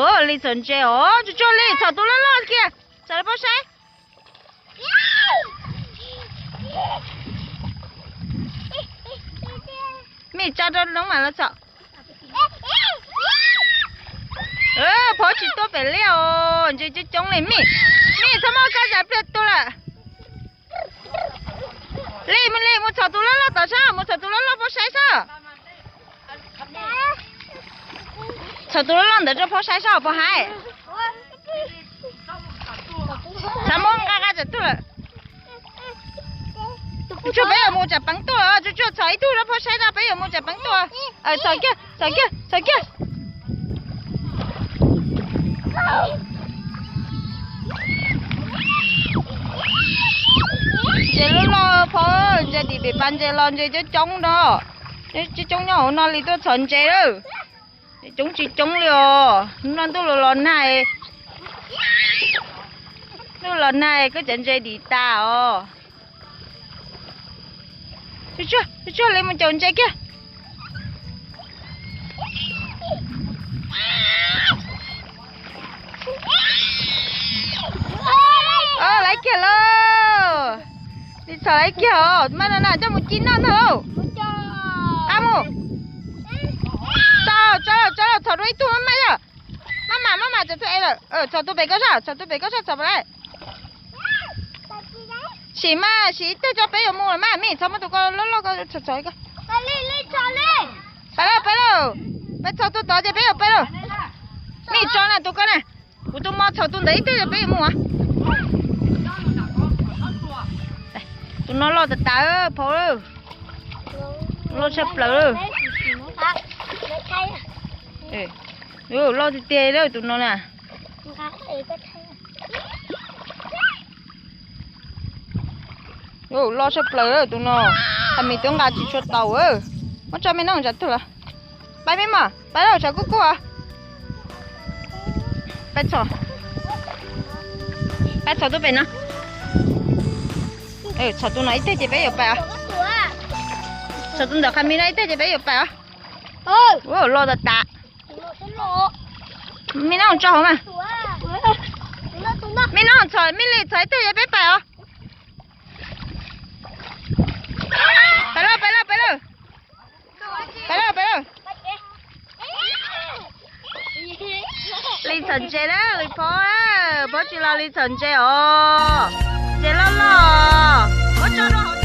哦，你成姐哦，就叫你草多了了kia，找了包晒。没找到弄完了草。跑去多白了哦，这种里面他妈刚才不要多了。你我草多了了，打上我草多了了，包晒上。草多了了，在这包晒上不嗨。咱们刚刚就多了。就不要摸着帮多啊，就草一多了，包晒上不要摸着帮多啊。草个。这了跑，这里边搬这了，这种的，这种的哪里都存这了，这种了，那都了那，都了那个真这里大哦，这你们种这个。来kia lo, đi sờ lấy kia hả? Mà nào cho một chín non thôi. Amu. Cho sờ đuôi tu mà giờ. Mama cho tụi rồi. Sờ tu bé có sao sờ lại. Xí mà xí tôi cho bé ở mua mà mẹ sao mà tụi con lo con sờ cái. Đi sờ đi. Phải đâu. Bé sờ tu đó cho bé ở bé đâu. Mẹ cho nè tụi con nè. Tụi mau sờ tu đấy tôi cho bé ở mua. Tụi nó lo tạt tạt phô rồi, lo sập rồi, lo thì tê rồi tụi nó nè, lo sập rồi tụi nó, thằng mình tưởng gà chỉ chuột tàu ơ, nó cho mình nó chặt thôi là, bay mấy mà, bay đâu chả cú à, bay chó tụi bay nó. Satu na ite je be yo pa. Satu ndak kami na ite je be yo pa. Lo da ta. Mi na cho hả mà. Mi na cho mi le cho ite je be pa.ไปเลย. Li thần chế đó, li phó á, bố chỉ lo li thần chế ồ, chế lo lo, bố cho nó